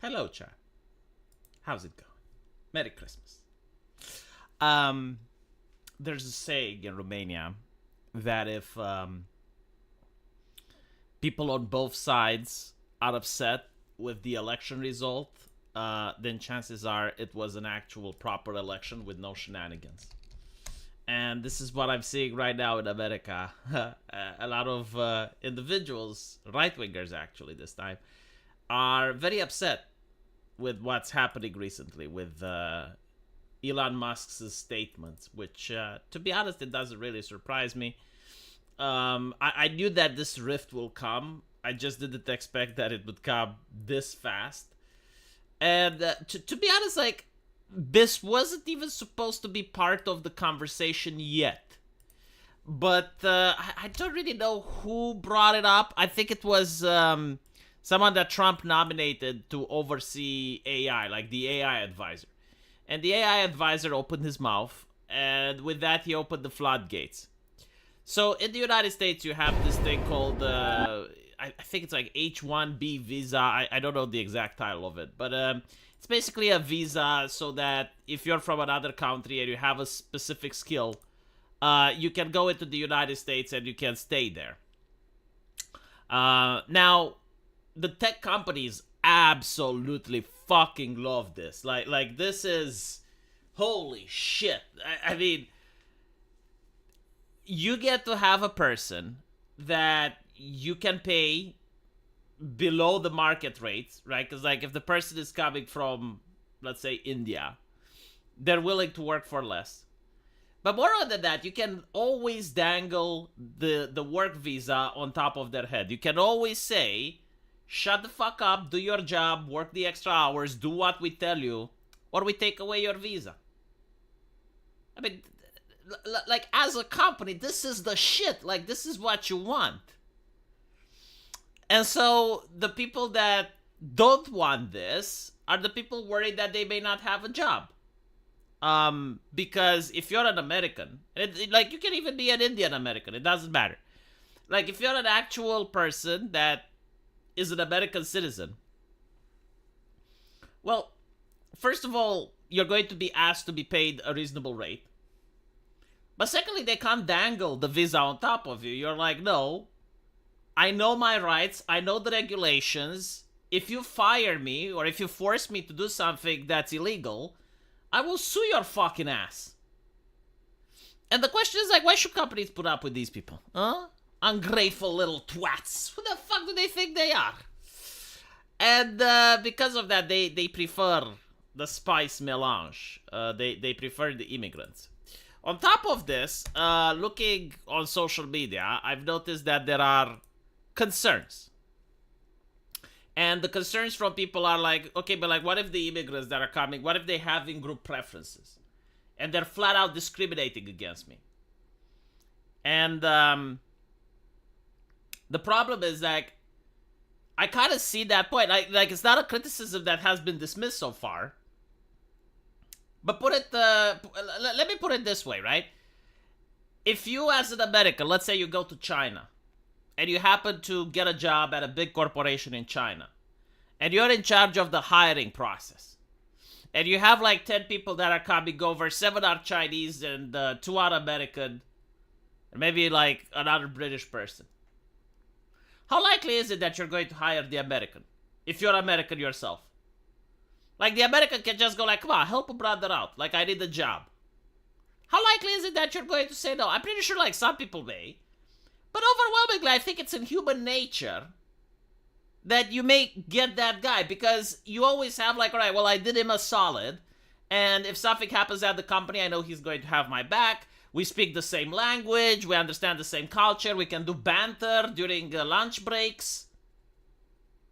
Hello, Chad. How's it going? Merry Christmas. Um, there's a saying in Romania that if people on both sides are upset with the election result, then chances are it was an actual proper election with no shenanigans. And this is what I'm seeing right now in America. A lot of individuals, right wingers actually this time, are very upset with what's happening recently with Elon Musk's statements, which, to be honest, it doesn't really surprise me. I knew that this rift will come. I just didn't expect that it would come this fast. And to be honest, like, this wasn't even supposed to be part of the conversation yet. But I don't really know who brought it up. I think it was someone that Trump nominated to oversee AI, like the AI advisor. And the AI advisor opened his mouth, and with that, he opened the floodgates. So in the United States, you have this thing called, I think it's like H-1B visa. I don't know the exact title of it, but it's basically a visa so that if you're from another country and you have a specific skill, you can go into the United States and you can stay there. Now, the tech companies absolutely fucking love this. Like this is holy shit. I mean, you get to have a person that you can pay below the market rates, right? Because like if the person is coming from, let's say, India, they're willing to work for less. But more than that, you can always dangle the work visa on top of their head. You can always say, shut the fuck up, do your job, work the extra hours, do what we tell you, or we take away your visa. I mean, like, as a company, this is the shit. Like, this is what you want. And so the people that don't want this are the people worried that they may not have a job. Because if you're an American, like, you can even be an Indian American, it doesn't matter. Like, if you're an actual person that is an American citizen, well, first of all, you're going to be asked to be paid a reasonable rate. But secondly, they can't dangle the visa on top of you. You're like, no, I know my rights, I know the regulations. If you fire me or if you force me to do something that's illegal, I will sue your fucking ass. And the question is, like, why should companies put up with these people? Huh? Ungrateful little twats. Who the fuck do they think they are? And because of that, they prefer the spice melange. They prefer the immigrants. On top of this, looking on social media, I've noticed that there are concerns. And the concerns from people are like, okay, but like, what if the immigrants that are coming, what if they have in-group preferences? And they're flat out discriminating against me. And the problem is, like, I kind of see that point. Like, it's not a criticism that has been dismissed so far. But let me put it this way, right? If you, as an American, let's say you go to China, and you happen to get a job at a big corporation in China, and you're in charge of the hiring process, and you have like 10 people that are coming over, 7 are Chinese, and 2 are American, and maybe like another British person. How likely is it that you're going to hire the American, if you're American yourself? Like, the American can just go like, come on, help a brother out. Like, I need a job. How likely is it that you're going to say no? I'm pretty sure, like, some people may. But overwhelmingly, I think it's in human nature that you may get that guy. Because you always have, like, all right, well, I did him a solid. And if something happens at the company, I know he's going to have my back. We speak the same language. We understand the same culture. We can do banter during lunch breaks.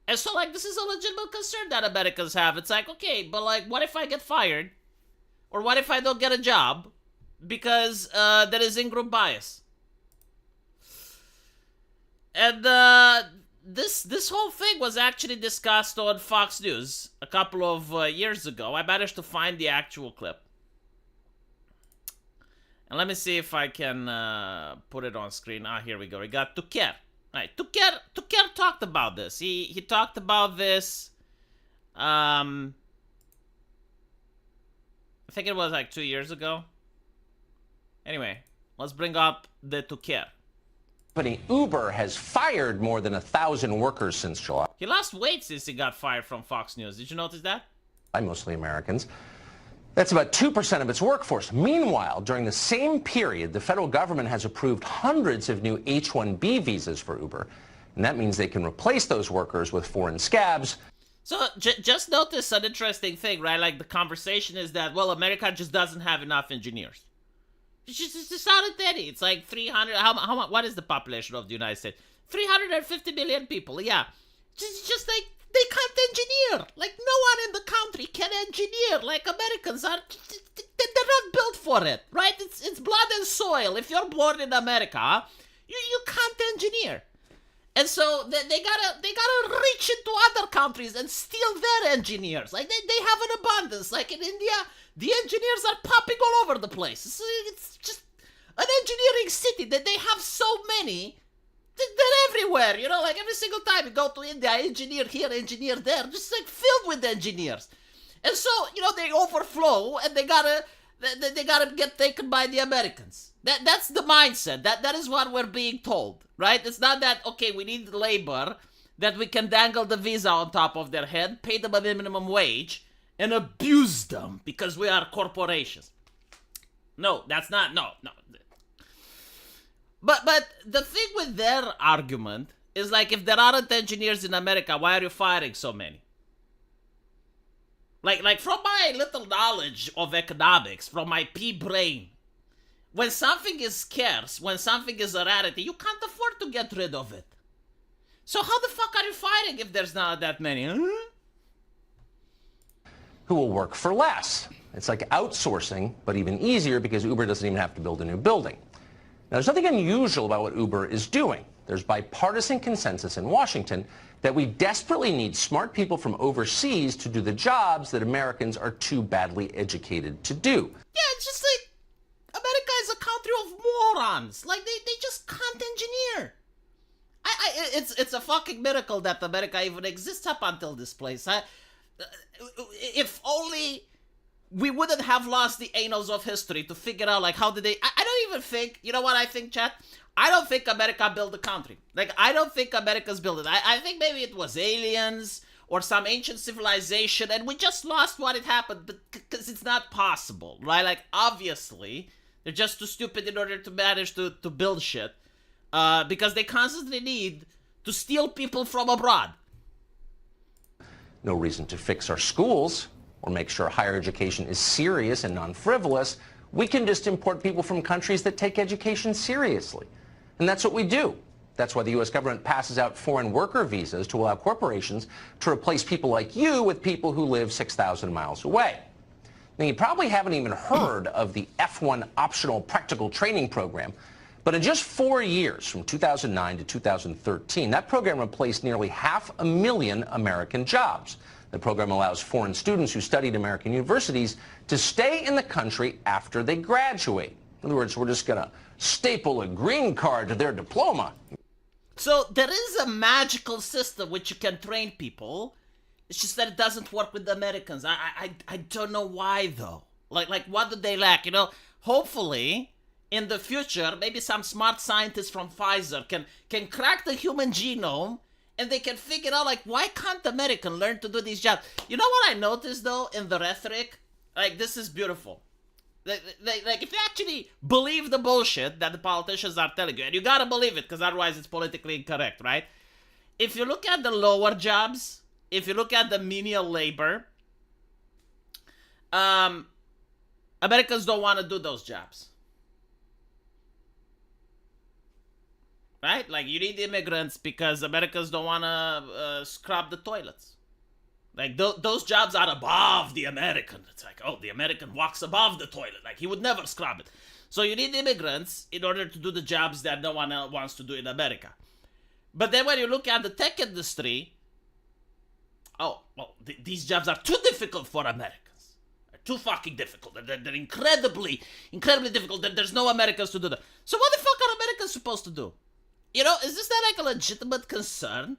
And so, like, this is a legitimate concern that Americans have. It's like, okay, but, like, what if I get fired? Or what if I don't get a job? Because there is in-group bias. And this whole thing was actually discussed on Fox News a couple of years ago. I managed to find the actual clip. And let me see if I can put it on screen. Here we go. We got Tucker. Right, Tucker talked about this. He talked about this I think it was like 2 years ago. Anyway, let's bring up the Tuker. Company Uber has fired more than 1,000 workers since July. He lost weight since he got fired from Fox News. Did you notice that? Mostly Americans. That's about 2% of its workforce. Meanwhile, during the same period, the federal government has approved hundreds of new H-1B visas for Uber. And that means they can replace those workers with foreign scabs. So just notice an interesting thing, right? Like the conversation is that, well, America just doesn't have enough engineers. It's just not a daddy. It's like 300. What is the population of the United States? 350 million people. Yeah, just like they can't engineer. Like no one in the country can engineer. Like Americans are. They're not built for it, right? It's blood and soil. If you're born in America, you can't engineer. And so they gotta reach into other countries and steal their engineers. Like they have an abundance. Like in India, the engineers are popping all over the place. It's just an engineering city that they have so many. They're everywhere, you know, like every single time you go to India, engineer here, engineer there, just like filled with engineers. And so, you know, they overflow and they gotta get taken by the Americans. That's the mindset. That is what we're being told, right? It's not that, okay, we need labor, that we can dangle the visa on top of their head, pay them a minimum wage, and abuse them because we are corporations. No, that's not, no. But the thing with their argument is like, if there aren't engineers in America, why are you firing so many? Like from my little knowledge of economics, from my pea brain, when something is scarce, when something is a rarity, you can't afford to get rid of it. So how the fuck are you fighting if there's not that many? Who will work for less. It's like outsourcing, but even easier because Uber doesn't even have to build a new building. Now, there's nothing unusual about what Uber is doing. There's bipartisan consensus in Washington that we desperately need smart people from overseas to do the jobs that Americans are too badly educated to do. Yeah, it's just like America is a country of morons. Like they just can't engineer. It's a fucking miracle that America even exists up until this place. If only we wouldn't have lost the annals of history to figure out, like, how did they... I don't even think... You know what I think, chat? I don't think America built the country. Like, I don't think America's built it. I think maybe it was aliens or some ancient civilization, and we just lost what it happened, but because it's not possible, right? Like, obviously, they're just too stupid in order to manage to build shit, because they constantly need to steal people from abroad. No reason to fix our schools or make sure higher education is serious and non-frivolous. We can just import people from countries that take education seriously. And that's what we do. That's why the U.S. government passes out foreign worker visas to allow corporations to replace people like you with people who live 6,000 miles away. Now, you probably haven't even heard of the F1 optional practical training program, but in just 4 years, from 2009 to 2013, that program replaced nearly 500,000 American jobs. The program allows foreign students who studied American universities to stay in the country after they graduate. In other words, we're just going to staple a green card to their diploma. So there is a magical system which you can train people. It's just that it doesn't work with the Americans. I don't know why, though. Like what do they lack? You know, hopefully in the future, maybe some smart scientists from Pfizer can crack the human genome, and they can figure out, like, why can't American learn to do these jobs? You know what I noticed, though, in the rhetoric? Like, this is beautiful. Like if you actually believe the bullshit that the politicians are telling you, and you gotta believe it, because otherwise it's politically incorrect, right? If you look at the lower jobs, if you look at the menial labor, Americans don't want to do those jobs. Right? Like, you need immigrants because Americans don't want to scrub the toilets. Like, those jobs are above the American. It's like, oh, the American walks above the toilet. Like, he would never scrub it. So you need immigrants in order to do the jobs that no one else wants to do in America. But then when you look at the tech industry, oh, well, these jobs are too difficult for Americans. They're too fucking difficult. They're incredibly difficult. There's no Americans to do that. So what the fuck are Americans supposed to do? You know, is this not like a legitimate concern?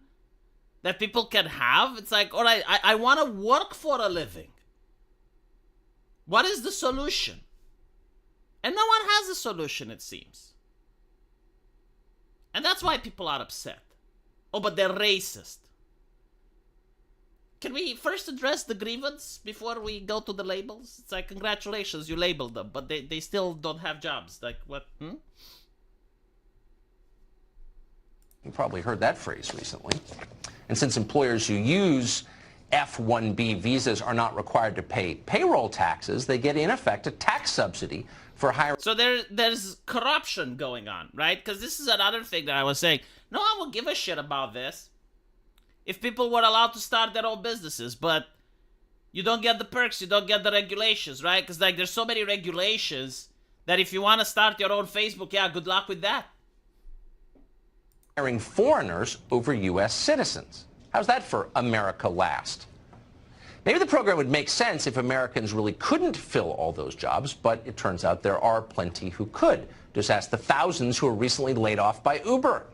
that people can have. It's like, all right, I want to work for a living. What is the solution? And no one has a solution, it seems. And that's why people are upset. Oh, but they're racist. Can we first address the grievance before we go to the labels? It's like, congratulations, you labeled them, but they still don't have jobs. Like, what? You probably heard that phrase recently. And since employers who use F-1B visas are not required to pay payroll taxes, they get, in effect, a tax subsidy for hiring. So there's corruption going on, right? Because this is another thing that I was saying. No one will give a shit about this if people were allowed to start their own businesses, but you don't get the perks, you don't get the regulations, right? Because like there's so many regulations that if you want to start your own Facebook, yeah, good luck with that. Hiring foreigners over U.S. citizens. How's that for America Last? Maybe the program would make sense if Americans really couldn't fill all those jobs, but it turns out there are plenty who could. Just ask the thousands who were recently laid off by Uber.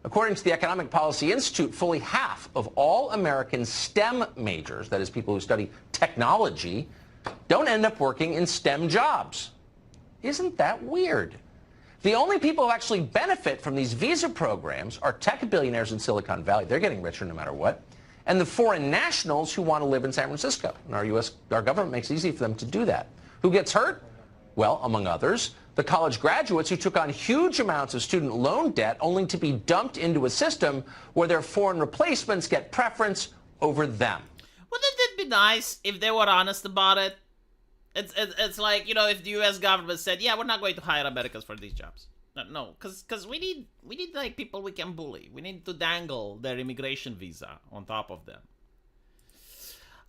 According to the Economic Policy Institute, fully half of all American STEM majors, that is people who study technology, don't end up working in STEM jobs. Isn't that weird? The only people who actually benefit from these visa programs are tech billionaires in Silicon Valley. They're getting richer no matter what. And the foreign nationals who want to live in San Francisco. And our government makes it easy for them to do that. Who gets hurt? Well, among others, the college graduates who took on huge amounts of student loan debt only to be dumped into a system where their foreign replacements get preference over them. Wouldn't it be nice if they were honest about it? It's like, you know, if the U.S. government said, yeah, we're not going to hire Americans for these jobs. No, because we need like people we can bully. We need to dangle their immigration visa on top of them.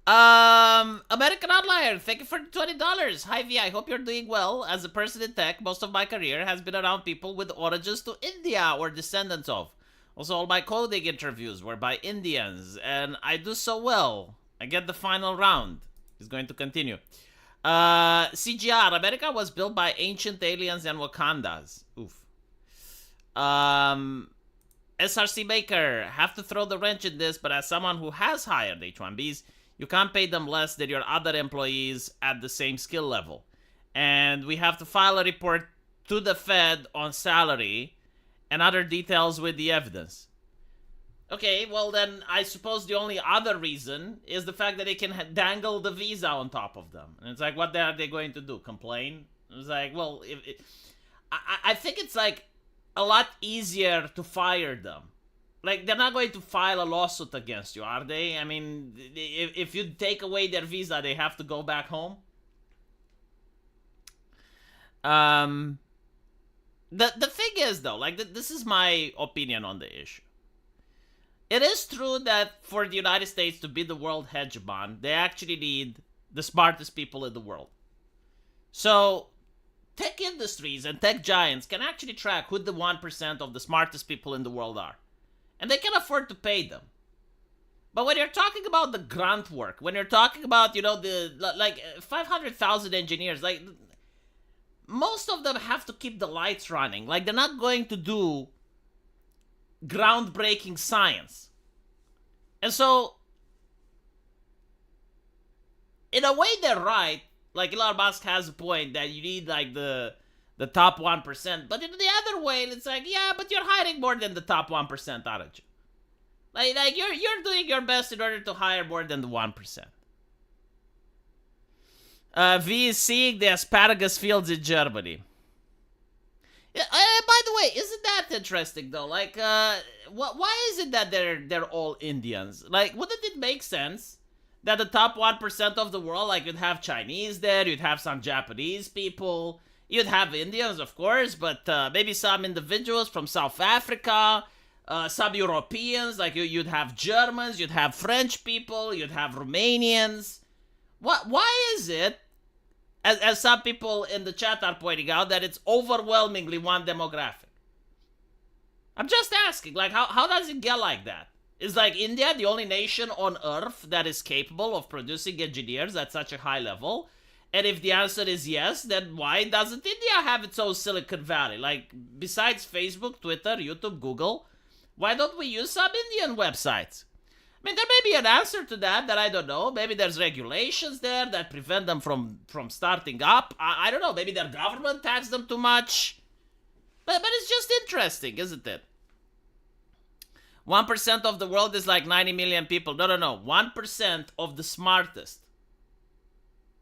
American Outlier, thank you for the $20. Hi V, I hope you're doing well. As a person in tech, most of my career has been around people with origins to India or descendants of. Also, all my coding interviews were by Indians, and I do so well. I get the final round. He's going to continue. CGR, America was built by ancient aliens and Wakandas. Oof. SRC Maker, have to throw the wrench in this, but as someone who has hired H-1Bs, you can't pay them less than your other employees at the same skill level. And we have to file a report to the Fed on salary and other details with the evidence. Okay, well then, I suppose the only other reason is the fact that they can dangle the visa on top of them. And it's like, what are they going to do? Complain? It's like, well, I think it's like a lot easier to fire them. Like, they're not going to file a lawsuit against you, are they? I mean, if you take away their visa, they have to go back home. The thing is, though, like, this is my opinion on the issue. It is true that for the United States to be the world hegemon, they actually need the smartest people in the world. So, tech industries and tech giants can actually track who the 1% of the smartest people in the world are. And they can afford to pay them. But when you're talking about the grunt work, when you're talking about, you know, the, like, 500,000 engineers, like, most of them have to keep the lights running. Like, they're not going to do groundbreaking science. And so, in a way, they're right. Like, Elon Musk has a point that you need, like, the top 1%. But in the other way, it's like, yeah, but you're hiring more than the top 1%, aren't you? Like you're doing your best in order to hire more than the 1%. V is seeing the asparagus fields in Germany. By the way, isn't that interesting though? Like, why is it that they're all Indians? Like, wouldn't it make sense that the top 1% of the world, like, you'd have Chinese there, you'd have some Japanese people, you'd have Indians, of course, but maybe some individuals from South Africa, some Europeans, like you'd have Germans, you'd have French people, you'd have Romanians. Why is it, as some people in the chat are pointing out, that it's overwhelmingly one demographic? I'm just asking, like, how does it get like that? Is, like, India the only nation on Earth that is capable of producing engineers at such a high level? And if the answer is yes, then why doesn't India have its own Silicon Valley? Like, besides Facebook, Twitter, YouTube, Google, why don't we use some Indian websites? I mean, there may be an answer to that I don't know. Maybe there's regulations there that prevent them from starting up. I don't know. Maybe their government taxes them too much. But it's just interesting, isn't it? 1% of the world is like 90 million people. No. 1% of the smartest.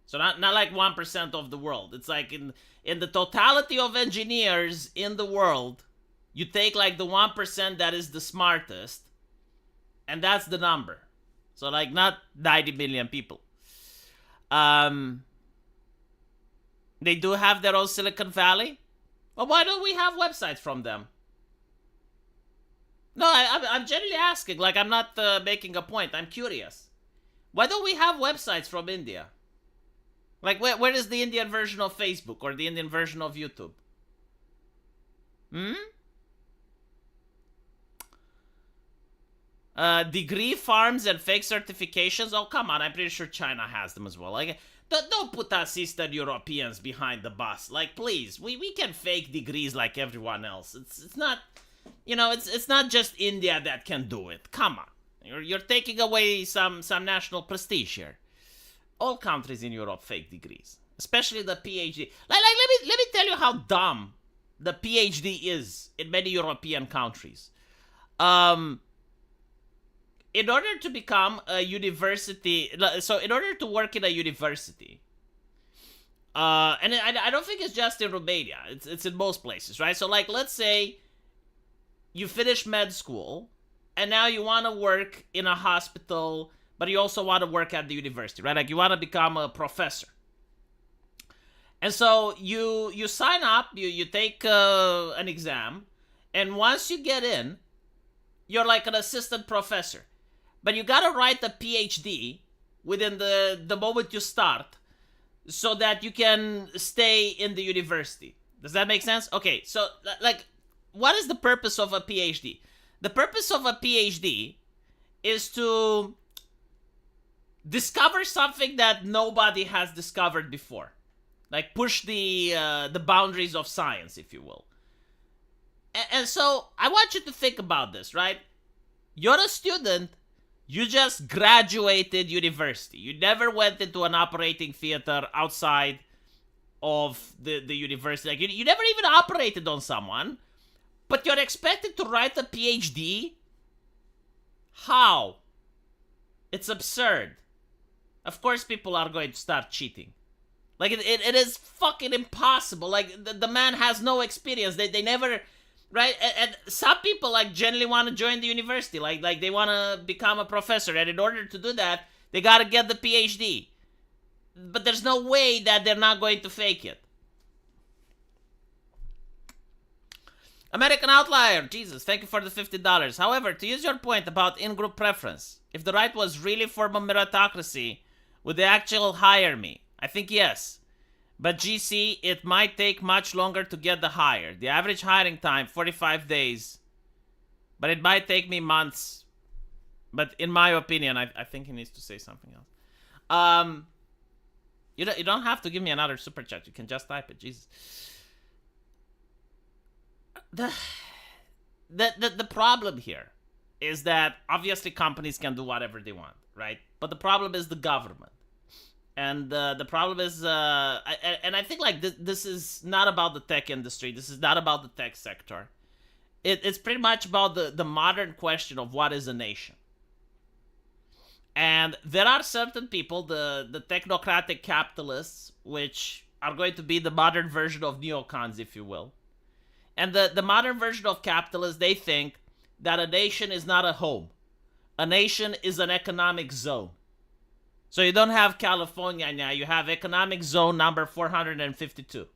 So not like 1% of the world. It's like in the totality of engineers in the world, you take like the 1% that is the smartest, and that's the number. So like not 90 million people. They do have their own Silicon Valley. Well, why don't we have websites from them? No, I'm generally asking. Like, I'm not making a point. I'm curious. Why don't we have websites from India? Like, where is the Indian version of Facebook or the Indian version of YouTube? Degree farms and fake certifications? Oh, come on. I'm pretty sure China has them as well. Like, don't put us Eastern Europeans behind the bus. Like, please. We can fake degrees like everyone else. It's not... You know, it's not just India that can do it. Come on. You're taking away some national prestige here. All countries in Europe fake degrees. Especially the PhD. Like let me tell you how dumb the PhD is in many European countries. In order to become a university... So in order to work in a university... and I don't think it's just in Romania. It's in most places, right? So like, let's say... You finish med school, and now you want to work in a hospital, but you also want to work at the university, right? Like, you want to become a professor. And so you sign up, you take an exam, and once you get in, you're like an assistant professor. But you got to write a PhD within the moment you start so that you can stay in the university. Does that make sense? Okay, so, like... What is the purpose of a PhD? The purpose of a PhD is to discover something that nobody has discovered before. Like push the boundaries of science, if you will. And so I want you to think about this, right? You're a student. You just graduated university. You never went into an operating theater outside of the university. Like you never even operated on someone. But you're expected to write a PhD? How? It's absurd. Of course people are going to start cheating. Like, it is fucking impossible. Like, the man has no experience. They never... Right? And some people, like, generally want to join the university. Like they want to become a professor. And in order to do that, they got to get the PhD. But there's no way that they're not going to fake it. American Outlier, Jesus, thank you for the $50. However, to use your point about in-group preference, if the right was really for meritocracy, would they actually hire me? I think yes. But GC, it might take much longer to get the hire. The average hiring time, 45 days. But it might take me months. But in my opinion, I think he needs to say something else. You don't have to give me another super chat. You can just type it, Jesus. The problem here is that obviously companies can do whatever they want, right? But the problem is the government. And the problem is, and I think like this is not about the tech industry. This is not about the tech sector. It's pretty much about the modern question of what is a nation. And there are certain people, the technocratic capitalists, which are going to be the modern version of neocons, if you will. And the modern version of capitalists, they think that a nation is not a home. A nation is an economic zone. So you don't have California now, you have economic zone number 452.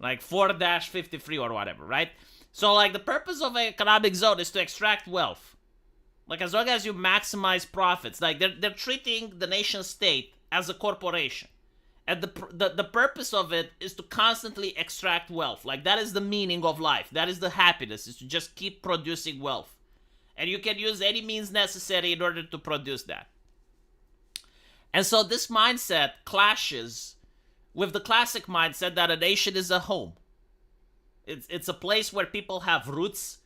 Like 4-53 or whatever, right? So like the purpose of an economic zone is to extract wealth. Like as long as you maximize profits, like they're treating the nation state as a corporation. And the purpose of it is to constantly extract wealth. Like, that is the meaning of life. That is the happiness, is to just keep producing wealth. And you can use any means necessary in order to produce that. And so this mindset clashes with the classic mindset that a nation is a home. It's a place where people have roots,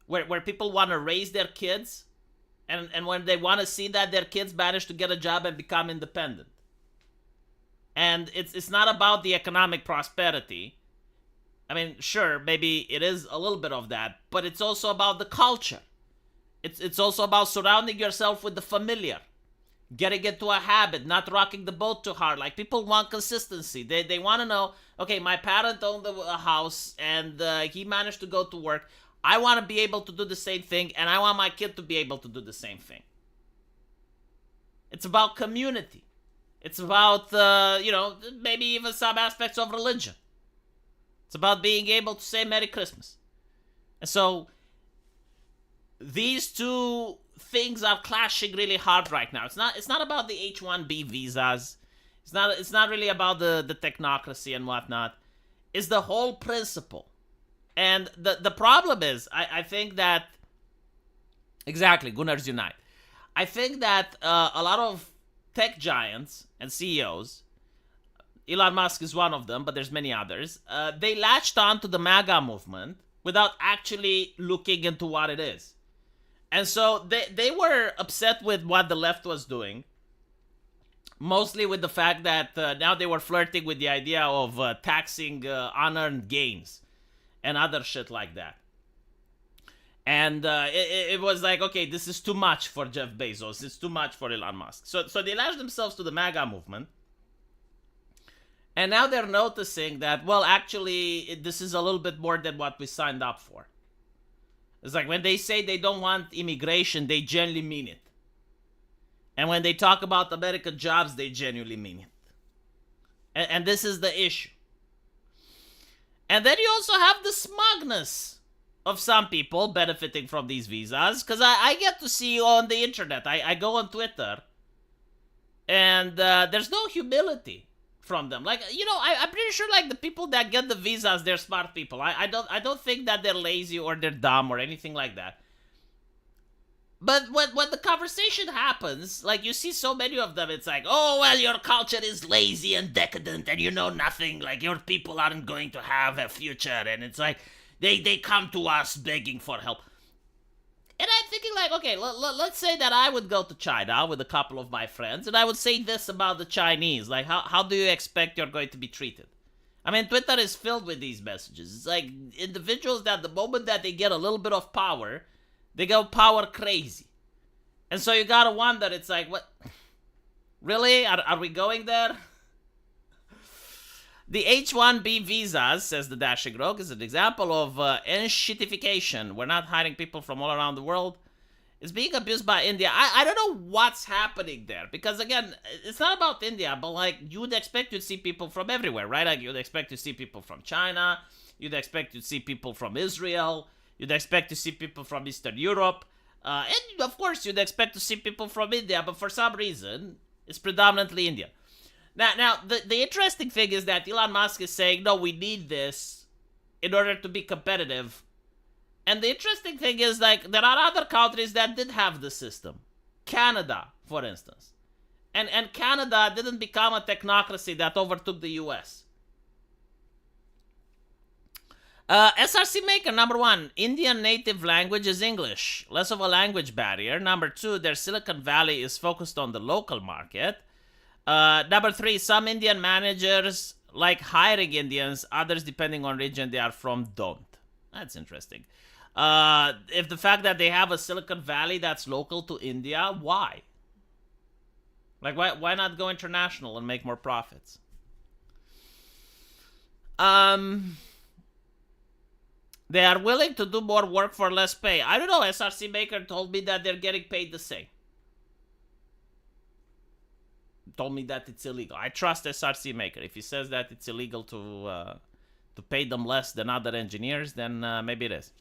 where people want to raise their kids, And when they want to see that their kids manage to get a job and become independent. And it's not about the economic prosperity. I mean, sure, maybe it is a little bit of that, but it's also about the culture. It's also about surrounding yourself with the familiar, getting into a habit, not rocking the boat too hard. Like, people want consistency. They want to know, okay, my parent owned a house and he managed to go to work. I want to be able to do the same thing, and I want my kid to be able to do the same thing. It's about community. It's about, maybe even some aspects of religion. It's about being able to say Merry Christmas. And so these two things are clashing really hard right now. It's not about the H-1B visas. It's not really about the technocracy and whatnot. It's the whole principle. And the problem is, I think that, exactly, Gunners Unite. I think that a lot of tech giants and CEOs, Elon Musk is one of them, but there's many others, they latched on to the MAGA movement without actually looking into what it is. And so they were upset with what the left was doing, mostly with the fact that now they were flirting with the idea of taxing unearned gains and other shit like that. And it was like, okay, this is too much for Jeff Bezos. It's too much for Elon Musk. So they latched themselves to the MAGA movement. And now they're noticing that, well, actually, this is a little bit more than what we signed up for. It's like when they say they don't want immigration, they genuinely mean it. And when they talk about American jobs, they genuinely mean it. And this is the issue. And then you also have the smugness of some people benefiting from these visas. Because I get to see on the internet, I go on Twitter, and there's no humility from them. Like, I'm pretty sure, like, the people that get the visas, they're smart people. I don't think that they're lazy or they're dumb or anything like that. But when the conversation happens, like, you see so many of them, it's like, oh, well, your culture is lazy and decadent and you know nothing. Like, your people aren't going to have a future. And it's like, they come to us begging for help. And I'm thinking, like, okay, let's say that I would go to China with a couple of my friends, and I would say this about the Chinese. Like, how do you expect you're going to be treated? I mean, Twitter is filled with these messages. It's like individuals that the moment that they get a little bit of power, they go power crazy. And so you gotta wonder, it's like, what? Really? Are we going there? The H-1B visas, says the Dashing Rogue, is an example of enshittification. We're not hiring people from all around the world. It's being abused by India. I don't know what's happening there. Because, again, it's not about India, but, like, you would expect to see people from everywhere, right? Like, you'd expect to see people from China. You'd expect to see people from Israel. You'd expect to see people from Eastern Europe. And, of course, you'd expect to see people from India. But for some reason, it's predominantly India. Now, the interesting thing is that Elon Musk is saying, no, we need this in order to be competitive. And the interesting thing is, like, there are other countries that did have the system. Canada, for instance. And Canada didn't become a technocracy that overtook the US. SRC Maker, number 1, Indian native language is English. Less of a language barrier. Number 2, their Silicon Valley is focused on the local market. Number 3, some Indian managers like hiring Indians. Others, depending on region they are from, don't. That's interesting. If the fact that they have a Silicon Valley that's local to India, why? Like, why not go international and make more profits? They are willing to do more work for less pay. I don't know. SRC Maker told me that they're getting paid the same. Told me that it's illegal. I trust SRC Maker. If he says that it's illegal to pay them less than other engineers, then maybe it is.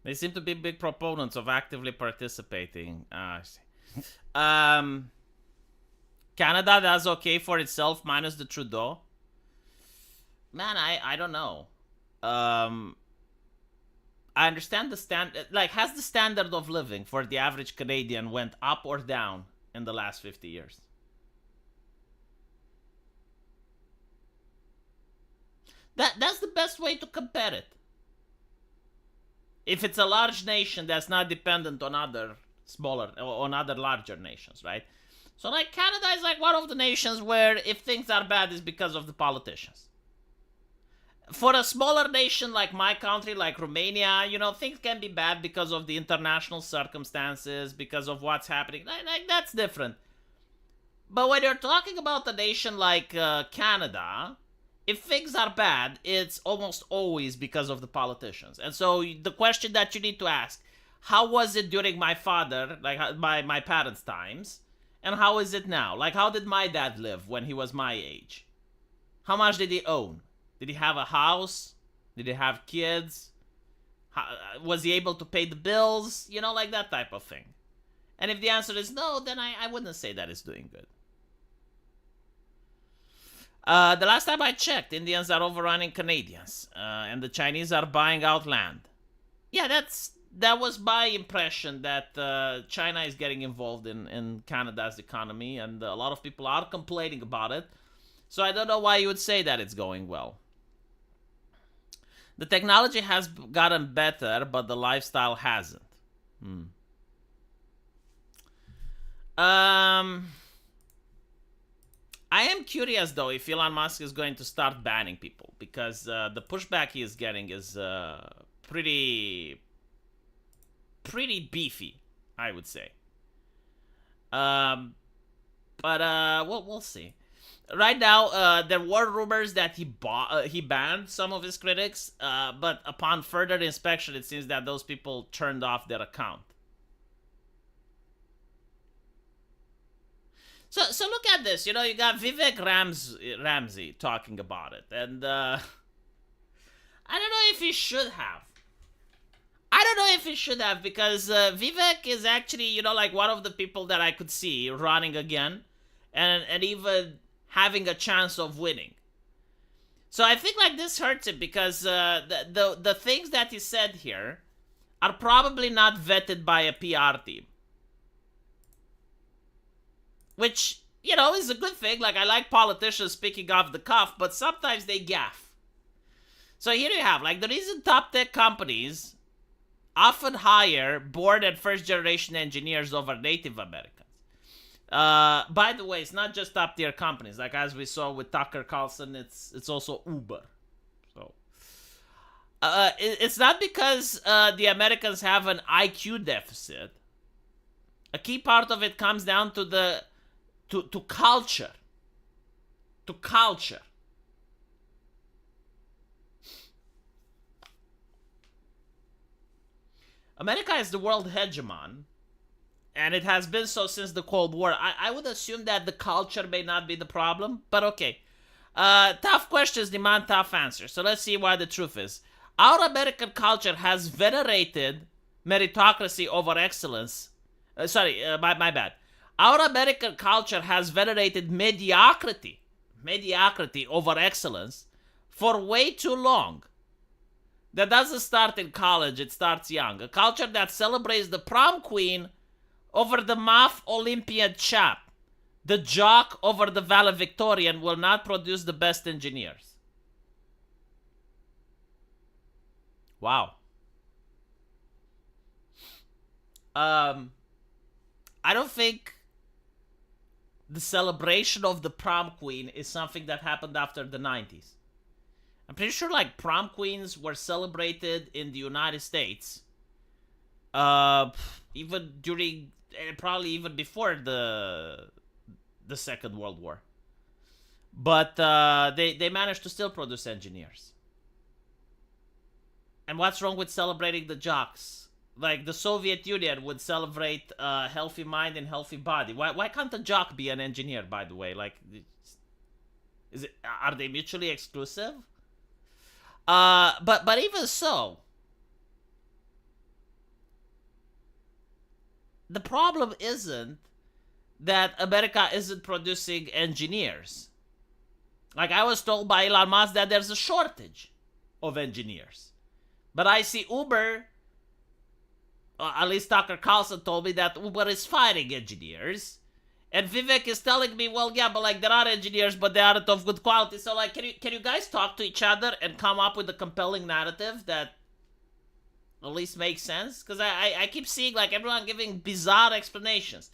They seem to be big proponents of actively participating. I see. Canada does okay for itself minus the Trudeau. Man, I don't know. I understand the standard. Like, has the standard of living for the average Canadian went up or down in the last 50 years? That's the best way to compare it. If it's a large nation that's not dependent on other smaller or on other larger nations, right? So like Canada is like one of the nations where if things are bad it's because of the politicians. For a smaller nation like my country, like Romania, things can be bad because of the international circumstances, because of what's happening. Like that's different. But when you're talking about a nation like Canada, if things are bad, it's almost always because of the politicians. And so the question that you need to ask, how was it during my father, like my parents' times, and how is it now? Like, how did my dad live when he was my age? How much did he own? Did he have a house? Did he have kids? Was he able to pay the bills? Like that type of thing. And if the answer is no, then I wouldn't say that it's doing good. The last time I checked, Indians are overrunning Canadians, and the Chinese are buying out land. Yeah, that was my impression, that China is getting involved in Canada's economy, and a lot of people are complaining about it. So I don't know why you would say that it's going well. The technology has gotten better, but the lifestyle hasn't. I am curious, though, if Elon Musk is going to start banning people, because the pushback he is getting is pretty beefy, I would say. But we'll see. Right now, there were rumors that he banned some of his critics, but upon further inspection, it seems that those people turned off their account. So look at this. You got Vivek Ramsey talking about it, and I don't know if he should have. Because Vivek is actually, like one of the people that I could see running again, and even having a chance of winning. So I think like this hurts him because the things that he said here are probably not vetted by a PR team. Which, is a good thing. Like, I like politicians speaking off the cuff, but sometimes they gaffe. So here you have, like, the reason top tech companies often hire born and first-generation engineers over Native Americans. By the way, it's not just top-tier companies. Like, as we saw with Tucker Carlson, it's also Uber. So, it's not because the Americans have an IQ deficit. A key part of it comes down to to culture. To culture. America is the world hegemon, and it has been so since the Cold War. I would assume that the culture may not be the problem, but okay. Tough questions demand tough answers, so let's see what the truth is. Our American culture has venerated meritocracy over excellence. My bad. Our American culture has venerated mediocrity over excellence for way too long. That doesn't start in college, it starts young. A culture that celebrates the prom queen over the math Olympiad chap, the jock over the valedictorian will not produce the best engineers. Wow. I don't think the celebration of the prom queen is something that happened after the 90s. I'm pretty sure like prom queens were celebrated in the United States even during, probably even before the Second World War. But they managed to still produce engineers. And what's wrong with celebrating the jocks? Like the Soviet Union would celebrate a healthy mind and healthy body. Why can't a jock be an engineer, by the way? Like, are they mutually exclusive? But even so, the problem isn't that America isn't producing engineers. Like I was told by Elon Musk that there's a shortage of engineers. But I see Uber, at least Tucker Carlson told me that Uber is firing engineers. And Vivek is telling me, well, yeah, but like there are engineers, but they aren't of good quality. So like, can you guys talk to each other and come up with a compelling narrative that at least makes sense? Because I keep seeing like everyone giving bizarre explanations.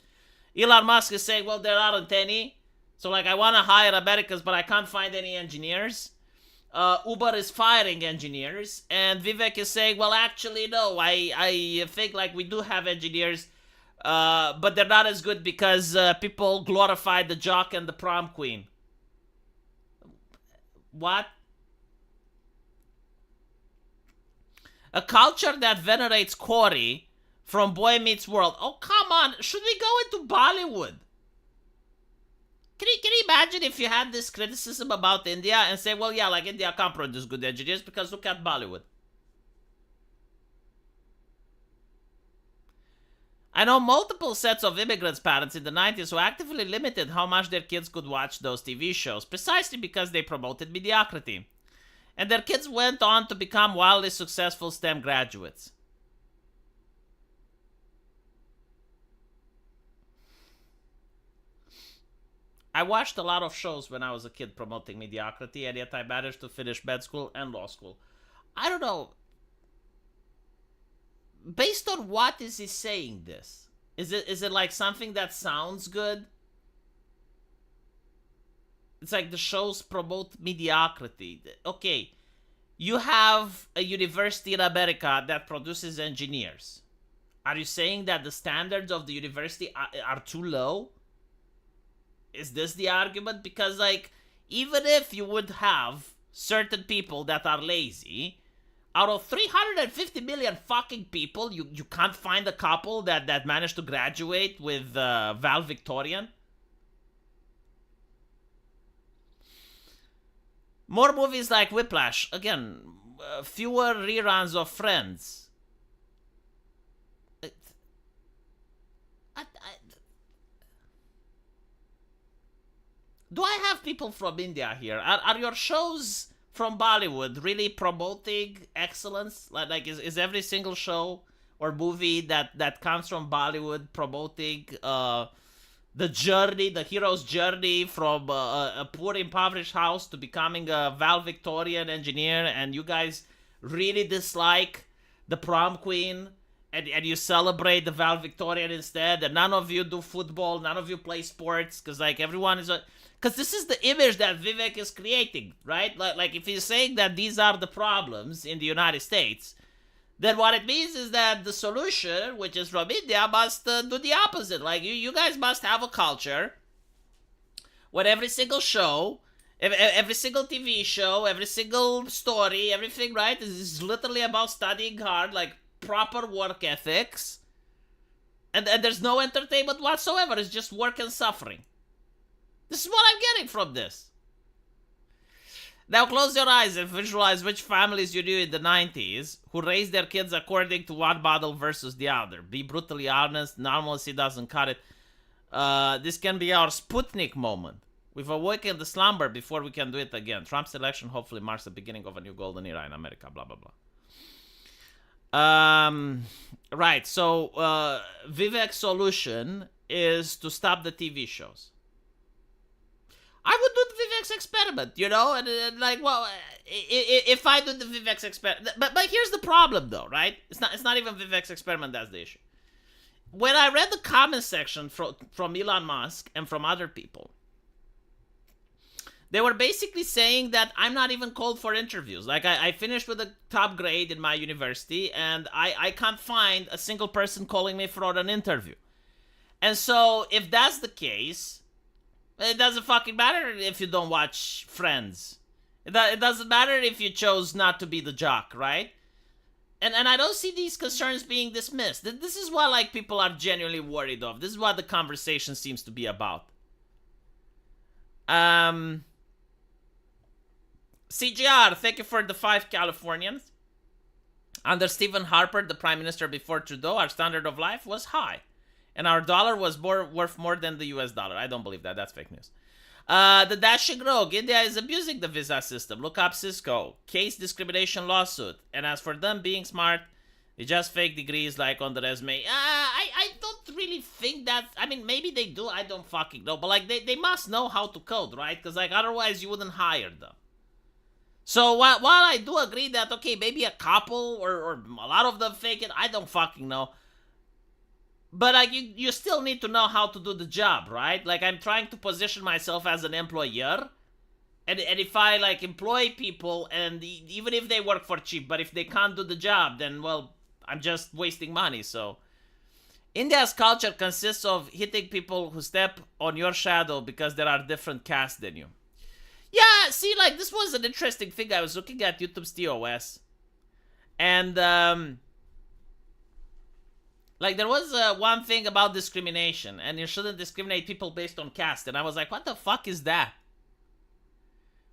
Elon Musk is saying, well, there aren't any. So like, I want to hire Americans, but I can't find any engineers. Uber is firing engineers, and Vivek is saying, well, actually, no, I think like we do have engineers, but they're not as good because people glorify the jock and the prom queen. What? A culture that venerates Corey from Boy Meets World. Oh, come on. Should we go into Bollywood? Can you imagine if you had this criticism about India and say, well, yeah, like India can't produce good engineers because look at Bollywood. I know multiple sets of immigrants' parents in the 90s who actively limited how much their kids could watch those TV shows precisely because they promoted mediocrity. And their kids went on to become wildly successful STEM graduates. I watched a lot of shows when I was a kid promoting mediocrity, and yet I managed to finish med school and law school. I don't know. Based on what is he saying this? Is it like something that sounds good? It's like the shows promote mediocrity. Okay, you have a university in America that produces engineers. Are you saying that the standards of the university are too low? Is this the argument? Because, like, even if you would have certain people that are lazy, out of 350 million fucking people, you can't find a couple that managed to graduate with valedictorian? More movies like Whiplash. Again, fewer reruns of Friends. Do I have people from India here? Are your shows from Bollywood really promoting excellence? Like is every single show or movie that comes from Bollywood promoting the journey, the hero's journey from a poor impoverished house to becoming a valedictorian engineer, and you guys really dislike the prom queen? And you celebrate the valedictorian instead, and none of you do football, none of you play sports, because like everyone is because this is the image that Vivek is creating, right? Like if he's saying that these are the problems in the United States, then what it means is that the solution, which is from India, must do the opposite. Like you guys must have a culture where every single show, every single TV show, every single story, everything, right, is literally about studying hard, like proper work ethics, and there's no entertainment whatsoever. It's just work and suffering. This is what I'm getting from this. Now close your eyes and visualize which families you knew in the 90s who raised their kids according to one model versus the other. Be brutally honest, normalcy doesn't cut it. This can be our Sputnik moment. We've awakened the slumber before we can do it again. Trump's election hopefully marks the beginning of a new golden era in America, blah, blah, blah. Right, so Vivek's solution is to stop the TV shows. I would do the Vivek's experiment, you know, and like, well, if I do the Vivek's experiment, but here's the problem, though, right? It's not even Vivek's experiment that's the issue. When I read the comment section from Elon Musk and from other people, they were basically saying that I'm not even called for interviews. Like, I finished with a top grade in my university, and I can't find a single person calling me for an interview. And so, if that's the case, it doesn't fucking matter if you don't watch Friends. It doesn't matter if you chose not to be the jock, right? And I don't see these concerns being dismissed. This is what, like, people are genuinely worried of. This is what the conversation seems to be about. CGR, thank you for the 5 Californians. Under Stephen Harper, the prime minister before Trudeau, our standard of life was high. And our dollar was worth more than the US dollar. I don't believe that. That's fake news. The Dashing Rogue. India is abusing the visa system. Look up Cisco. Case discrimination lawsuit. And as for them being smart, they just fake degrees like on the resume. I don't really think that. I mean, maybe they do. I don't fucking know. But like, they must know how to code, right? Because like, otherwise you wouldn't hire them. So while I do agree that, okay, maybe a couple or a lot of them fake it, I don't fucking know. But like, you still need to know how to do the job, right? Like, I'm trying to position myself as an employer. And if I like employ people, and even if they work for cheap, but if they can't do the job, then, well, I'm just wasting money. So India's culture consists of hitting people who step on your shadow because there are different castes than you. Yeah, see, like, this was an interesting thing. I was looking at YouTube's TOS, and like, there was one thing about discrimination, and you shouldn't discriminate people based on caste. And I was like, what the fuck is that?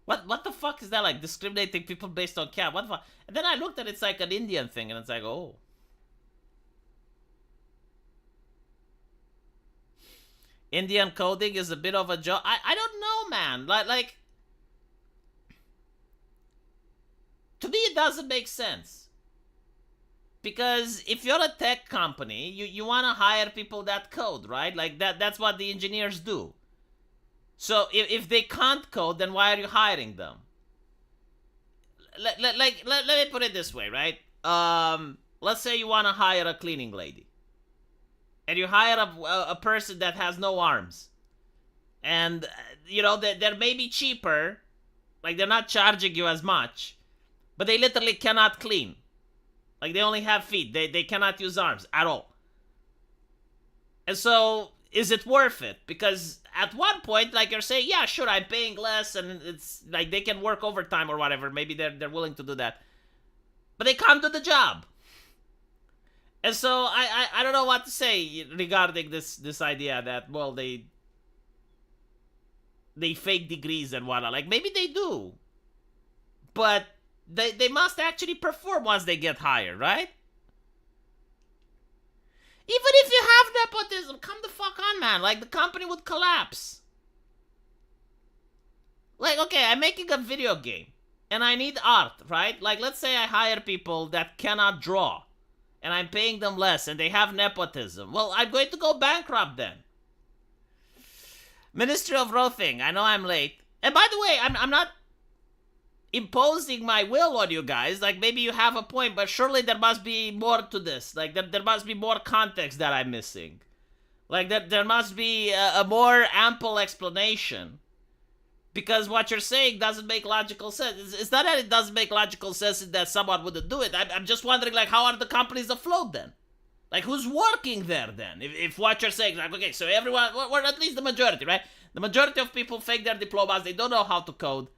What the fuck is that? Like, discriminating people based on caste? What the fuck? And then I looked at it, it's like an Indian thing, and it's like, oh. Indian coding is a bit of a joke. I don't know, man. Like, to me, it doesn't make sense. Because if you're a tech company, you want to hire people that code, right? Like, that's what the engineers do. So if they can't code, then why are you hiring them? Let me put it this way, right? Let's say you want to hire a cleaning lady. And you hire a person that has no arms. And, you know, they're maybe cheaper. Like, they're not charging you as much. But they literally cannot clean. Like, they only have feet. They cannot use arms at all. And so, is it worth it? Because at one point, like, you're saying, yeah, sure, I'm paying less, and it's like they can work overtime or whatever. Maybe they're willing to do that. But they can't do the job. And so, I don't know what to say regarding this idea that, well, they fake degrees and whatnot. Like, maybe they do. But they must actually perform once they get hired, right? Even if you have nepotism, come the fuck on, man. Like, the company would collapse. Like, okay, I'm making a video game. And I need art, right? Like, let's say I hire people that cannot draw. And I'm paying them less, and they have nepotism. Well, I'm going to go bankrupt then. Ministry of Rothing, I know I'm late. And by the way, I'm not imposing my will on you guys. Like, maybe you have a point, but surely there must be more to this. Like, there must be more context that I'm missing. Like, there must be a more ample explanation. Because what you're saying doesn't make logical sense. It's not that it doesn't make logical sense that someone wouldn't do it. I'm just wondering, like, how are the companies afloat then? Like, who's working there then? If what you're saying, like, okay, so everyone, or at least the majority, right? The majority of people fake their diplomas. They don't know how to code.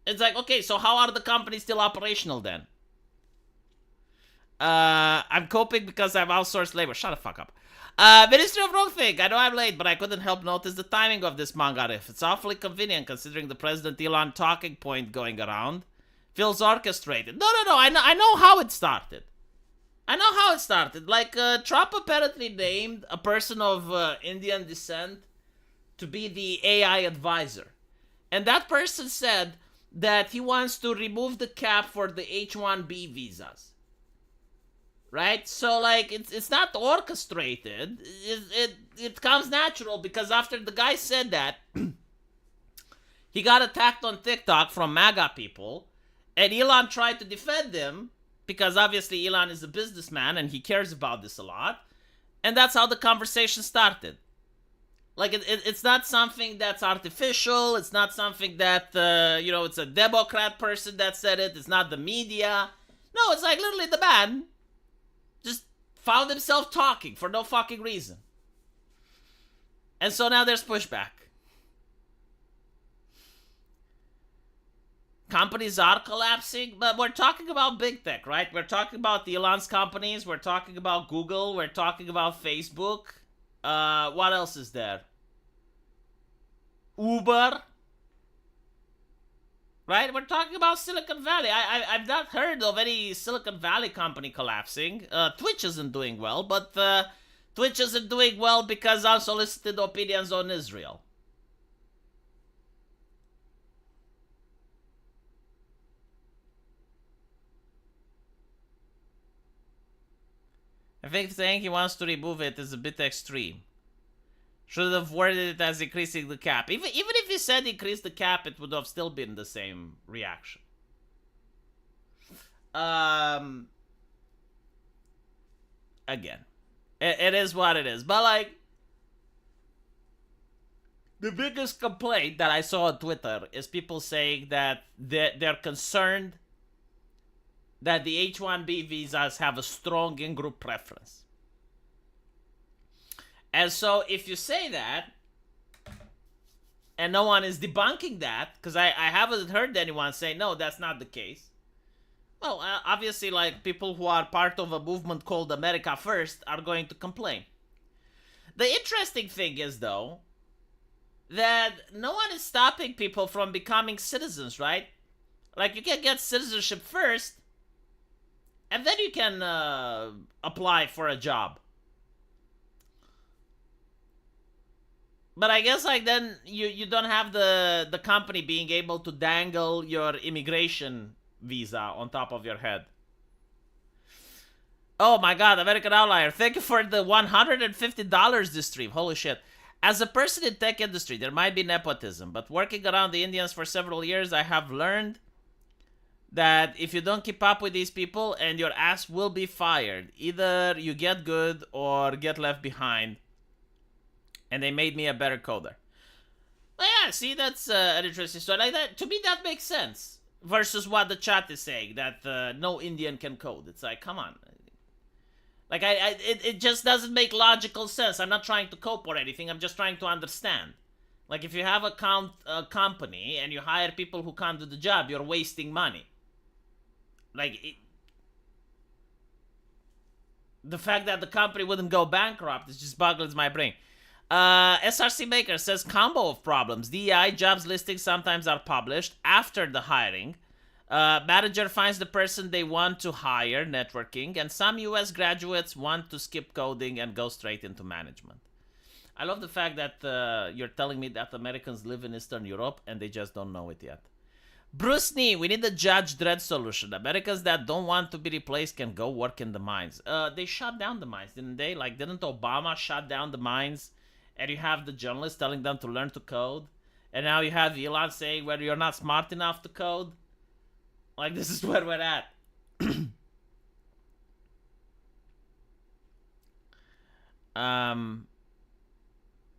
It's like, okay, so how are the companies still operational then? I'm coping because I've outsourced labor. Shut the fuck up. Ministry of Wrong Thing. I know I'm late, but I couldn't help notice the timing of this MAGA Rift. It's awfully convenient considering the President Elon talking point going around. Feels orchestrated. No. I know how it started. Like, Trump apparently named a person of Indian descent to be the AI advisor. And that person said that he wants to remove the cap for the H-1B visas. Right? So, like, it's not orchestrated. It comes natural because after the guy said that, he got attacked on TikTok from MAGA people, and Elon tried to defend him because obviously Elon is a businessman and he cares about this a lot, and that's how the conversation started. Like, it's not something that's artificial. It's not something that, it's a Democrat person that said it. It's not the media. No, it's like literally the man just found himself talking for no fucking reason. And so now there's pushback. Companies are collapsing, but we're talking about big tech, right? We're talking about Elon's companies. We're talking about Google. We're talking about Facebook. What else is there? Uber. Right? We're talking about Silicon Valley. I've not heard of any Silicon Valley company collapsing. Twitch isn't doing well, but Twitch isn't doing well because unsolicited opinions on Israel. I think saying he wants to remove it is a bit extreme. Should have worded it as increasing the cap. Even if he said increase the cap, it would have still been the same reaction. Again, it is what it is. But like, the biggest complaint that I saw on Twitter is people saying that they're concerned that the H-1B visas have a strong in-group preference. And so if you say that, and no one is debunking that, because I haven't heard anyone say, no, that's not the case. Well, obviously, like, people who are part of a movement called America First are going to complain. The interesting thing is, though, that no one is stopping people from becoming citizens, right? Like, you can get citizenship first, and then you can apply for a job. But I guess, like, then you don't have the company being able to dangle your immigration visa on top of your head. Oh my god, American Outlier, thank you for the $150 this stream. Holy shit. As a person in tech industry, there might be nepotism, but working around the Indians for several years, I have learned that if you don't keep up with these people, and your ass will be fired. Either you get good or get left behind. And they made me a better coder. Well, yeah, see, that's an interesting story. Like that, to me, that makes sense. Versus what the chat is saying, that no Indian can code. It's like, come on. Like, it just doesn't make logical sense. I'm not trying to cope or anything. I'm just trying to understand. Like, if you have a company and you hire people who can't do the job, you're wasting money. Like, the fact that the company wouldn't go bankrupt, it just boggles my brain. SRC Maker says combo of problems. DEI jobs listings sometimes are published after the hiring. Manager finds the person they want to hire, networking, and some US graduates want to skip coding and go straight into management. I love the fact that you're telling me that Americans live in Eastern Europe and they just don't know it yet. Bruce Nee, we need a Judge Dredd solution. Americans that don't want to be replaced can go work in the mines. They shut down the mines, didn't they? Like, didn't Obama shut down the mines? And you have the journalists telling them to learn to code. And now you have Elon saying whether you're not smart enough to code. Like, this is where we're at.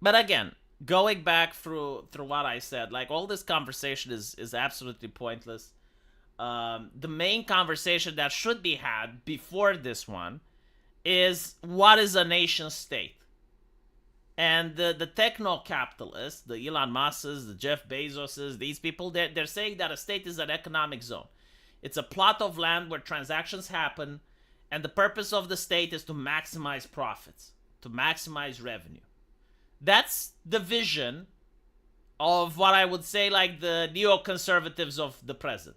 But again, going back through what I said, like, all this conversation is absolutely pointless. The main conversation that should be had before this one is, what is a nation state? And the techno-capitalists, the Elon Musks, the Jeff Bezoses, these people, they're saying that a state is an economic zone. It's a plot of land where transactions happen, and the purpose of the state is to maximize profits, to maximize revenue. That's the vision of what I would say, like, the neoconservatives of the present.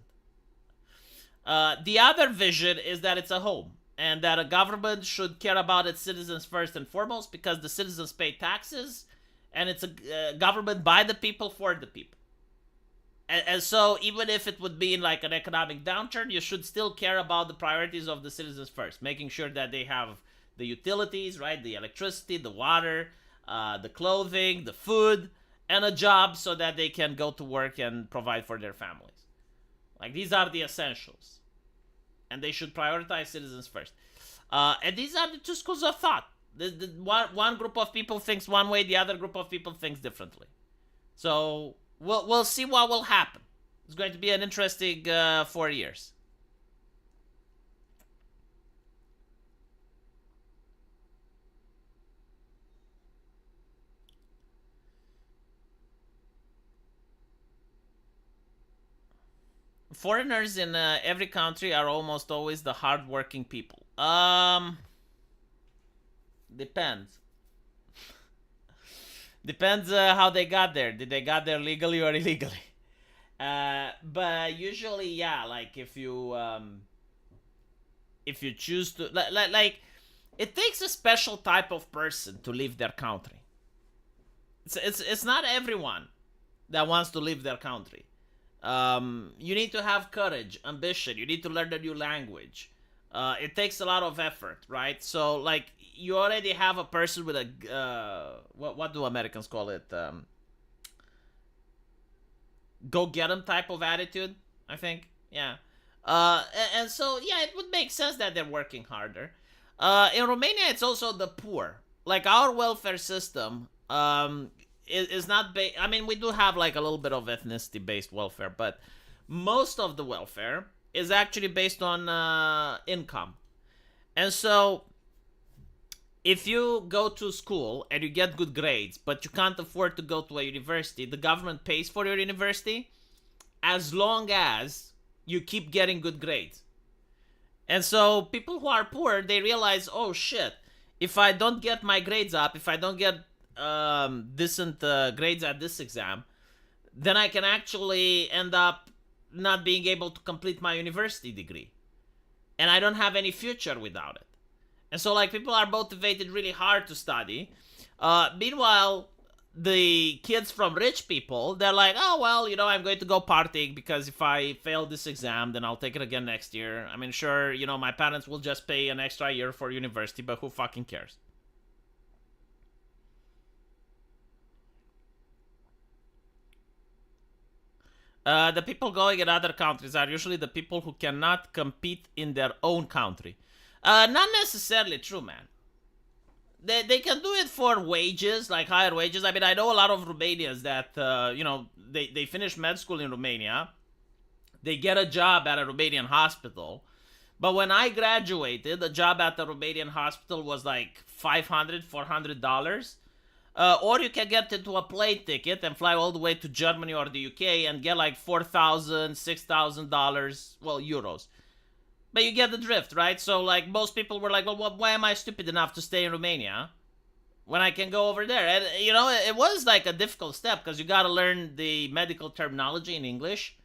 The other vision is that it's a home, and that a government should care about its citizens first and foremost, because the citizens pay taxes, and it's a government by the people for the people. And so, even if it would be in, like, an economic downturn, you should still care about the priorities of the citizens first, making sure that they have the utilities, right, the electricity, the water, the clothing, the food, and a job so that they can go to work and provide for their families. Like, these are the essentials. And they should prioritize citizens first. And these are the two schools of thought. The one group of people thinks one way, the other group of people thinks differently. So we'll see what will happen. It's going to be an interesting 4 years. Foreigners in every country are almost always the hardworking people. Depends. Depends how they got there. Did they got there legally or illegally? But usually, yeah. Like, if you choose to, like, it takes a special type of person to leave their country. It's not everyone that wants to leave their country. You need to have courage, ambition. You need to learn a new language. It takes a lot of effort, right? So like you already have a person with a what do Americans call it? Go get 'em type of attitude, I think. Yeah. And so yeah, it would make sense that they're working harder. In Romania, it's also the poor. Like our welfare system, is not I mean, we do have like a little bit of ethnicity based welfare, but most of the welfare is actually based on income. And so if you go to school and you get good grades, but you can't afford to go to a university, the government pays for your university as long as you keep getting good grades. And so people who are poor, they realize, oh shit, if I don't get my grades up, if I don't get decent grades at this exam, then I can actually end up not being able to complete my university degree. And I don't have any future without it. And so like people are motivated really hard to study. Meanwhile, the kids from rich people, they're like, oh, well, you know, I'm going to go partying because if I fail this exam, then I'll take it again next year. I mean, sure, you know, my parents will just pay an extra year for university, but who fucking cares? The people going in other countries are usually the people who cannot compete in their own country. Not necessarily true, man. They can do it for wages, like higher wages. I mean, I know a lot of Romanians that, you know, they finish med school in Romania. They get a job at a Romanian hospital. But when I graduated, a job at the Romanian hospital was like $500, $400. Or you can get into a plane ticket and fly all the way to Germany or the UK and get like $4,000, $6,000, well, euros. But you get the drift, right? So, like, most people were like, well, why am I stupid enough to stay in Romania when I can go over there? And, you know, it was like a difficult step because you got to learn the medical terminology in English.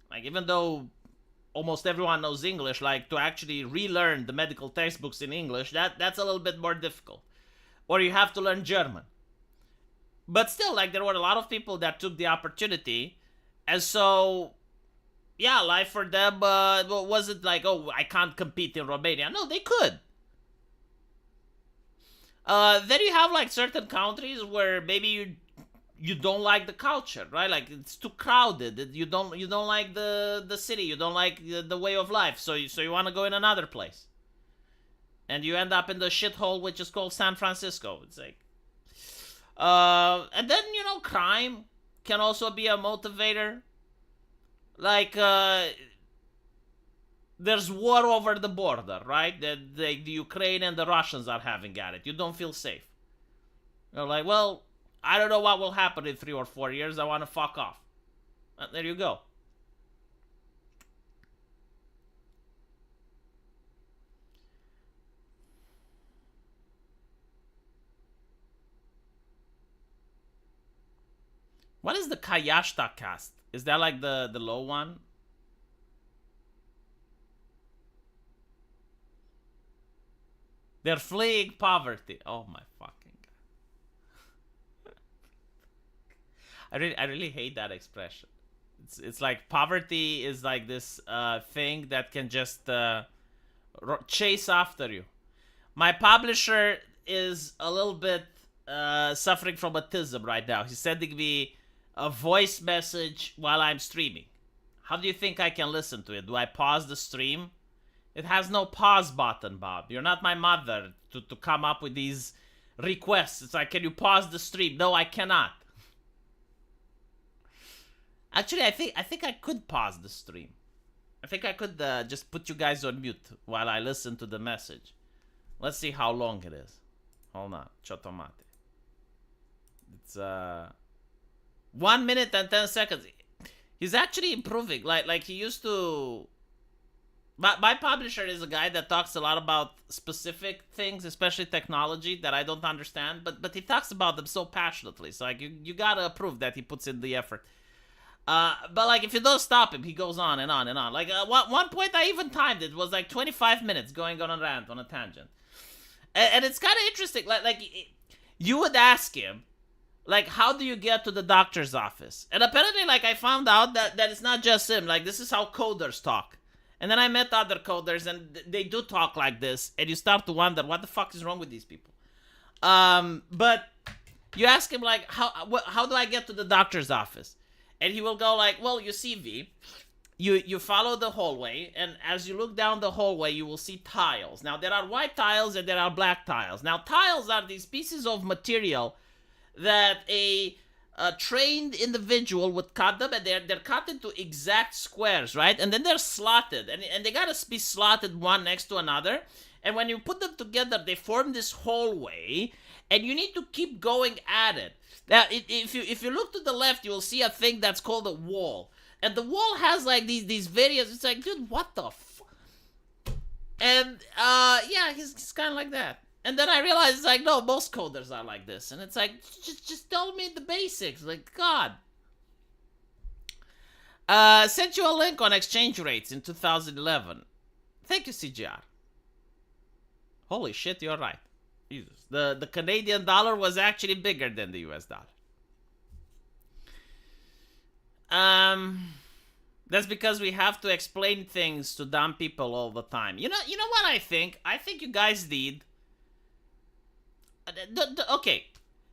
Like, even though almost everyone knows English, like, to actually relearn the medical textbooks in English, that's a little bit more difficult. Or you have to learn German. But still, like, there were a lot of people that took the opportunity. And so, yeah, life for them wasn't like, oh, I can't compete in Romania. No, they could. Then you have like certain countries where maybe you don't like the culture, right? Like it's too crowded. You don't like the city. You don't like the way of life. So you want to go in another place, and you end up in the shithole which is called San Francisco. It's like, and then you know, crime can also be a motivator. Like, there's war over the border, right? The Ukraine and the Russians are having at it. You don't feel safe. You're like, well, I don't know what will happen in 3 or 4 years. I want to fuck off. And there you go. What is the Kayashta caste? Is that like the low one? They're fleeing poverty. Oh my fucking god. I really hate that expression. It's like poverty is like this thing that can just chase after you. My publisher is a little bit suffering from autism right now. He's sending me a voice message while I'm streaming. How do you think I can listen to it? Do I pause the stream? It has no pause button, Bob. You're not my mother to come up with these requests. It's like, can you pause the stream? No, I cannot. Actually, I think I could pause the stream. I think I could just put you guys on mute while I listen to the message. Let's see how long it is. Hold on. Chotomate. It's 1 minute and 10 seconds. He's actually improving. Like he used to. My publisher is a guy that talks a lot about specific things, especially technology that I don't understand. But he talks about them so passionately. So like you gotta approve that he puts in the effort. But like if you don't stop him, he goes on and on and on. Like one point I even timed it. It was like 25 minutes going on a rant on a tangent. And it's kind of interesting. Like you would ask him, like, how do you get to the doctor's office? And apparently, like, I found out that it's not just him. Like, this is how coders talk. And then I met other coders, and they do talk like this, and you start to wonder what the fuck is wrong with these people. But you ask him like, how do I get to the doctor's office? And he will go like, well, you see, V, you follow the hallway, and as you look down the hallway, you will see tiles. Now, there are white tiles and there are black tiles. Now, tiles are these pieces of material that a trained individual would cut them, and they're cut into exact squares, right? And then they're slotted, and they gotta be slotted one next to another. And when you put them together, they form this hallway, and you need to keep going at it. Now, if you look to the left, you will see a thing that's called a wall. And the wall has like these various. It's like, dude, what the And yeah, he's kind of like that. And then I realized it's like, no, most coders are like this. And it's like, just tell me the basics. Like, God. Sent you a link on exchange rates in 2011. Thank you, CGR. Holy shit, you're right. Jesus. The Canadian dollar was actually bigger than the US dollar. That's because we have to explain things to dumb people all the time. You know what I think? I think you guys need... Okay.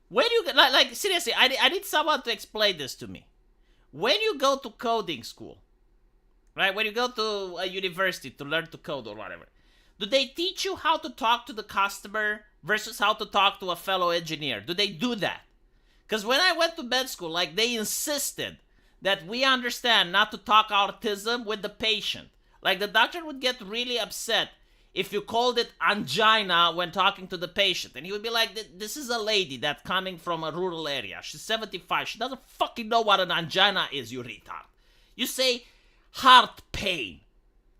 When you... Like seriously, I need someone to explain this to me. When you go to coding school, right? When you go to a university to learn to code or whatever, do they teach you how to talk to the customer versus how to talk to a fellow engineer? Do they do that? Because when I went to med school, like, they insisted that we understand not to talk autism with the patient. Like, the doctor would get really upset if you called it angina when talking to the patient. And he would be like, this is a lady that's coming from a rural area. She's 75. She doesn't fucking know what an angina is, you retard. You say heart pain.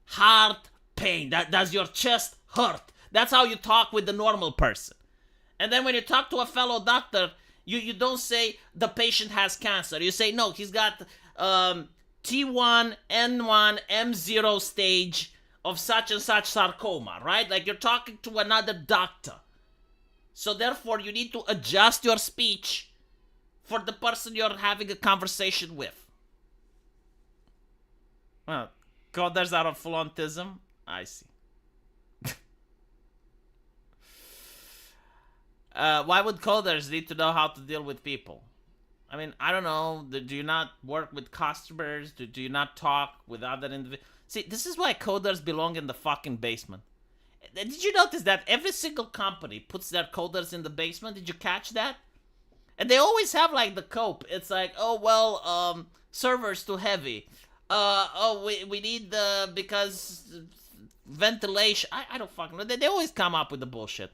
Heart pain. Does your chest hurt? That's how you talk with the normal person. And then when you talk to a fellow doctor, you don't say the patient has cancer. You say, no, he's got T1, N1, M0 stage of such and such sarcoma, right? Like, you're talking to another doctor. So therefore, you need to adjust your speech for the person you're having a conversation with. Well, coders are a full autism? I see. Why would coders need to know how to deal with people? I mean, I don't know. Do you not work with customers? Do you not talk with other individuals? See, this is why coders belong in the fucking basement. Did you notice that every single company puts their coders in the basement? Did you catch that? And they always have, like, the cope. It's like, oh, well, server's too heavy. We need because ventilation. I don't fucking know. They always come up with the bullshit.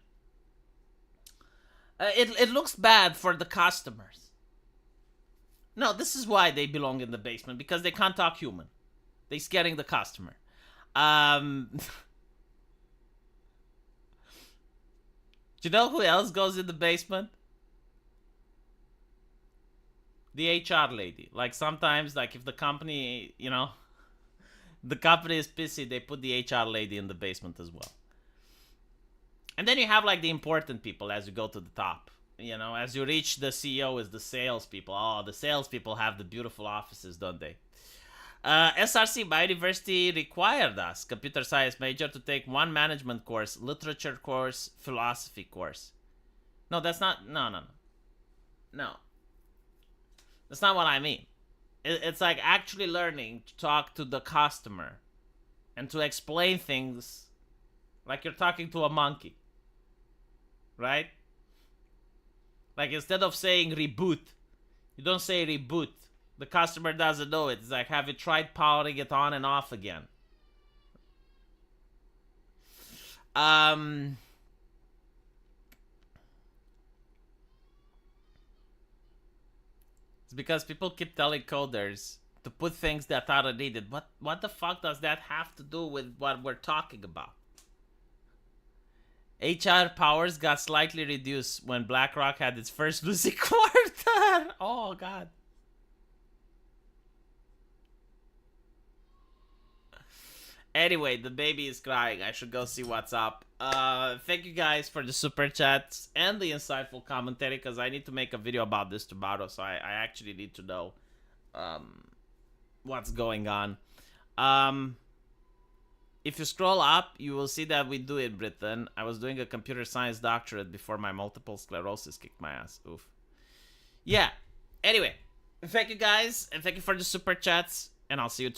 It looks bad for the customers. No, this is why they belong in the basement, because they can't talk human. They're scaring the customer. Do you know who else goes in the basement? The HR lady. Like, sometimes, like, if the company, the company is pissy, they put the HR lady in the basement as well. And then you have, like, the important people as you go to the top. As you reach the CEO is the salespeople. Oh, the salespeople have the beautiful offices, don't they? SRC, my university required us, computer science major, to take one management course, literature course, philosophy course. No, that's not... No. That's not what I mean. It's like actually learning to talk to the customer and to explain things like you're talking to a monkey. Right? Like, instead of saying reboot, you don't say reboot. The customer doesn't know it. It's like, have you tried powering it on and off again? It's because people keep telling coders to put things that are needed. What the fuck does that have to do with what we're talking about? HR powers got slightly reduced when BlackRock had its first losing quarter. Oh, God. Anyway, the baby is crying. I should go see what's up. Thank you guys for the super chats and the insightful commentary, because I need to make a video about this tomorrow, so I actually need to know what's going on. if you scroll up, you will see that we do it, Britain. I was doing a computer science doctorate before my multiple sclerosis kicked my ass. Oof. Yeah. Anyway, thank you guys, and thank you for the super chats, and I'll see you